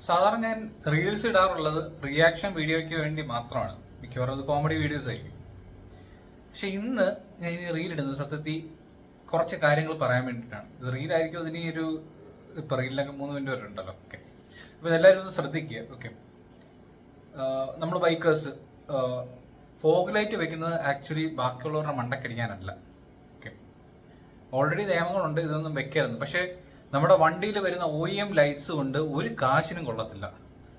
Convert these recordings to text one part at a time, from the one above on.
സാധാരണ ഞാൻ reels ഇടാറുള്ളത് reaction വീഡിയോയ്ക്ക് വേണ്ടി മാത്രമാണ്. മിക്കവാറും അത് കോമഡി വീഡിയോസ് ആയിരിക്കും. പക്ഷെ ഇന്ന് ഞാൻ ഈ റീൽ ഇടുന്നത് സത്യത്തിൽ കുറച്ച് കാര്യങ്ങൾ പറയാൻ വേണ്ടിയിട്ടാണ്. ഇത് റീലായിരിക്കും, അതിന് ഒരു ഇപ്പം റീലിലൊക്കെ 3 മിനിറ്റ് വരെ ഉണ്ടല്ലോ. ഓക്കെ, അപ്പോൾ ഇതെല്ലാവരും ഒന്ന് ശ്രദ്ധിക്കുക. ഓക്കെ, നമ്മൾ ബൈക്കേഴ്സ് ഫോഗ് ലൈറ്റ് വെക്കുന്നത് ആക്ച്വലി ബാക്കിയുള്ളവരുടെ മണ്ടക്കടിക്കാനല്ല. ഓക്കെ, ഓൾറെഡി നിയമങ്ങളുണ്ട്, ഇതൊന്നും വെക്കരുത്. പക്ഷേ നമ്മുടെ വണ്ടിയിൽ വരുന്ന OEM ലൈറ്റ്സ് കൊണ്ട് ഒരു കാശിനും കൊള്ളത്തില്ല.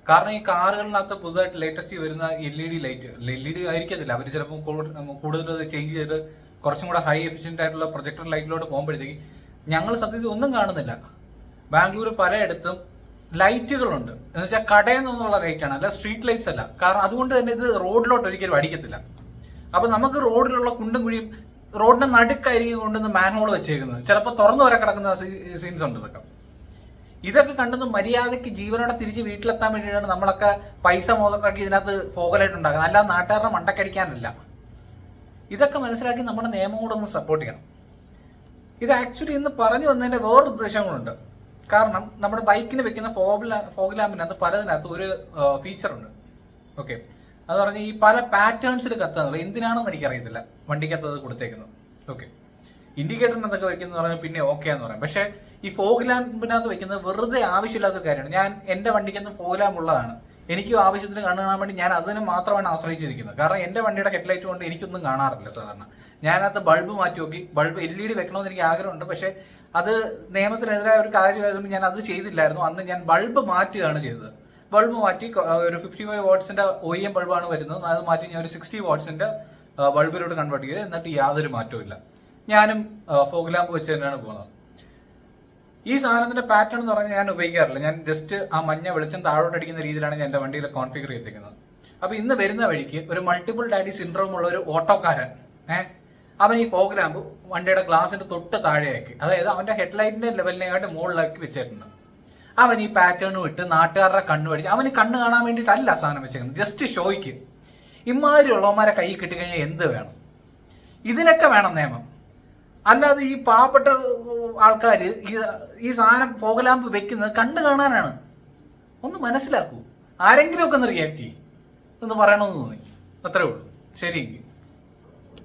കാരണം ഈ കാറുകളിനകത്ത് പുതുതായിട്ട് ലേറ്റസ്റ്റ് വരുന്ന LED ലൈറ്റ്, LED ആയിരിക്കത്തില്ല, അവർ ചിലപ്പോൾ കൂടുതൽ ചേഞ്ച് ചെയ്ത് കുറച്ചും കൂടെ ഹൈ എഫിഷ്യൻ്റ് ആയിട്ടുള്ള പ്രൊജക്ടർ ലൈറ്റിലോട്ട് പോകുമ്പോഴത്തേക്ക് ഞങ്ങൾ സത്യത്തിൽ ഒന്നും കാണുന്നില്ല. ബാംഗ്ലൂർ പലയിടത്തും ലൈറ്റുകളുണ്ട്, എന്ന് വെച്ചാൽ കടയിൽ നിന്നുള്ള ലൈറ്റാണ്, അല്ല സ്ട്രീറ്റ് ലൈറ്റ്സ് അല്ല. കാരണം അതുകൊണ്ട് തന്നെ ഇത് റോഡിലോട്ട് ഒരിക്കലും അടിക്കത്തില്ല. അപ്പൊ നമുക്ക് റോഡിലുള്ള കുണ്ടും കുഴിയും, റോഡിന്റെ നടുക്കായിരിക്കും കൊണ്ടുവന്ന് മാൻഹോൾ വെച്ചേക്കുന്നത്, ചിലപ്പോൾ തുറന്നു വരെ കിടക്കുന്ന സീൻസ് ഉണ്ട്. ഇതൊക്കെ കണ്ടെന്ന് മര്യാദയ്ക്ക് ജീവനോടെ തിരിച്ച് വീട്ടിലെത്താൻ വേണ്ടിയിട്ടാണ് നമ്മളൊക്കെ പൈസ മുതലാക്കി ഇതിനകത്ത് ഫോഗലായിട്ട് ഉണ്ടാക്കുന്നത്, അല്ലാതെ നാട്ടുകാരുടെ മണ്ടക്കടിക്കാനല്ല. ഇതൊക്കെ മനസ്സിലാക്കി നമ്മുടെ നിയമം കൂടെ ഒന്ന് സപ്പോർട്ട് ചെയ്യണം. ഇത് ആക്ച്വലി ഇന്ന് പറഞ്ഞു വന്നതിന്റെ വേറൊരു ഉദ്ദേശങ്ങളുണ്ട്. കാരണം നമ്മുടെ ബൈക്കിന് വെക്കുന്ന ഫോഗ് ലാമ്പിനകത്ത് പലതിനകത്ത് ഒരു ഫീച്ചറുണ്ട്. ഓക്കെ, അത് പറഞ്ഞാൽ ഈ പല പാറ്റേൺസിൽ കത്താന്നുള്ളത് എന്തിനാണെന്ന് എനിക്കറിയത്തില്ല വണ്ടിക്കകത്ത് അത് കൊടുത്തേക്കുന്നത്. ഓക്കെ, ഇൻഡിക്കേറ്ററിനകത്തൊക്കെ വെക്കുന്നത് പറഞ്ഞാൽ പിന്നെ ഓക്കെ എന്ന് പറയാം. പക്ഷേ ഈ ഫോഗ് ലാമ്പിനകത്ത് വെക്കുന്നത് വെറുതെ ആവശ്യമില്ലാത്ത കാര്യമാണ്. ഞാൻ എൻ്റെ വണ്ടിക്കകത്ത് ഫോഗ് ലാമ്പ് ഉള്ളതാണ്, എനിക്കും ആവശ്യത്തിന് കണ്ണു കാണാൻ വേണ്ടി ഞാൻ അതിന് മാത്രമാണ് ആശ്രയിച്ചിരിക്കുന്നത്. കാരണം എൻ്റെ വണ്ടിയുടെ ഹെഡ്ലൈറ്റ് കൊണ്ട് എനിക്കൊന്നും കാണാറില്ല സാധാരണ. ഞാനകത്ത് ബൾബ് മാറ്റി നോക്കി, ബൾബ് LED വെക്കണമെന്ന് എനിക്ക് ആഗ്രഹമുണ്ട്. പക്ഷേ അത് നിയമത്തിനെതിരായ ഒരു കാര്യമായതുകൊണ്ട് ഞാൻ അത് ചെയ്തില്ലായിരുന്നു. അന്ന് ഞാൻ ബൾബ് മാറ്റുകയാണ് ചെയ്തത്. ബൾബ് മാറ്റി ഒരു 55 വാട്ട്സിന്റെ OEM ബൾബാണ് വരുന്നത്, അത് മാറ്റി ഞാൻ ഒരു 60 വാട്ട്സിന്റെ ബൾബിലോട്ട് കൺവേർട്ട് ചെയ്ത്, എന്നിട്ട് യാതൊരു മാറ്റവും ഇല്ല. ഞാനും ഫോഗ് ലാമ്പ് വെച്ച് തന്നെയാണ് പോകുന്നത്. ഈ സാധനത്തിന്റെ പാറ്റേൺ എന്ന് പറഞ്ഞാൽ ഞാൻ ഉപയോഗിക്കാറില്ല. ഞാൻ ജസ്റ്റ് ആ മഞ്ഞ വെളിച്ചം താഴോട്ട് അടിക്കുന്ന രീതിയിലാണ് ഞാൻ എൻ്റെ വണ്ടിയിൽ കോൺഫിഗർ ചെയ്തിരിക്കുന്നത്. അപ്പൊ ഇന്ന് വരുന്ന വഴിക്ക് ഒരു മൾട്ടിപ്പിൾ ഡാഡി സിൻഡ്രോം ഉള്ള ഒരു ഓട്ടോക്കാരൻ അവൻ ഈ ഫോഗ് ലാമ്പ് വണ്ടിയുടെ ഗ്ലാസിന്റെ തൊട്ട് താഴെയാക്കി, അതായത് അവന്റെ ഹെഡ്ലൈറ്റിന്റെ ലെവലിനെക്കാട്ട് മുകളിലാക്കി വെച്ചിട്ടുണ്ട്. അവൻ ഈ പാറ്റേൺ വിട്ട് നാട്ടുകാരുടെ കണ്ണ് പഠിച്ച്, അവന് കണ്ണ് കാണാൻ വേണ്ടിയിട്ടല്ല സാധനം വെച്ചേക്കുന്നത്, ജസ്റ്റ് ഷോയ്ക്ക്. ഇമാതിരി ഉള്ളവന്മാരെ കൈ കിട്ടിക്കഴിഞ്ഞാൽ എന്ത് വേണം? ഇതിനൊക്കെ വേണം നിയമം. അല്ലാതെ ഈ പാവപ്പെട്ട ആൾക്കാർ ഈ സാധനം ഫോഗ് ലാമ്പ് വെക്കുന്നത് കണ്ണ് കാണാനാണ്. ഒന്ന് മനസ്സിലാക്കൂ. ആരെങ്കിലും ഒക്കെ ഒന്ന് റിയാക്ട് ചെയ്യും, ഒന്ന് പറയണമെന്ന് തോന്നി. അത്രേ ഉള്ളൂ. ശരി.